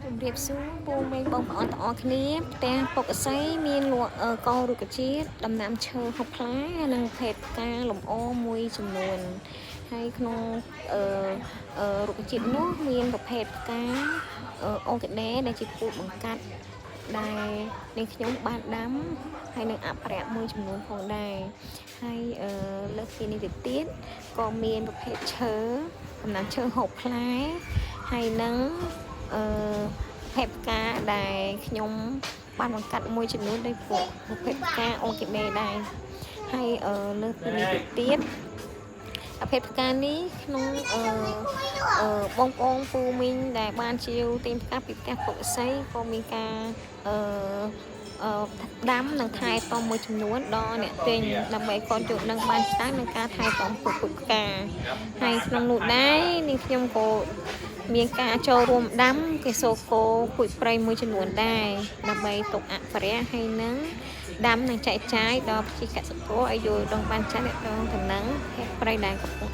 ជំរាបសួរពូមីងបងប្អូនទាំងអស់គ្នាផ្ទះពុកស័យមានលក់កោរុក្ខជាតិដំណាំឈើហូបផ្លែនិងភេទផ្កាលម្អមួយចំនួនហើយក្នុងរុក្ខជាតិនោះមានប្រភេទផ្កាអូគីដេដែលជាពូជបង្កាត់ដែលនាងខ្ញុំបានដាំហើយនឹងអភិរក្សមួយចំនួនផងដែរហើយលើសពីនេះទៅទៀតក៏មានប្រភេទឈើដំណាំឈើហូបផ្លែហើយនឹងភេទផ្កាដែលខ្ញុំបានបង្កាត់មួយចំនួនដោយពួកប្រភេទផ្កាអូគីដេដែរហើយលើសពីនេះទៅទៀតប្រភេទផ្កានេះក្នុងបងប្អូនពូមីងដែលបានជាវទិញផ្កាពីផ្ទះពុកស័យក៏មានការដាំនិងថែទាំមួយចំនួនដល់អ្នកទិញដើម្បីកូនជក់នឹងបានស្ដាយនឹងការថែទាំពុកផ្កាហើយក្នុងនោះដែរនាងខ្ញុំក៏មានការចូលរួមដាំកេសូកូពូជព្រៃមួយចំនួនដែរដើម្បីទុកអភិរក្សហើយនឹងដាំនិងចែកចាយដល់ប្រជាកសិករឲ្យយល់ដឹងបានចាស់អ្នកទៅនឹងព្រៃដែលកំពុង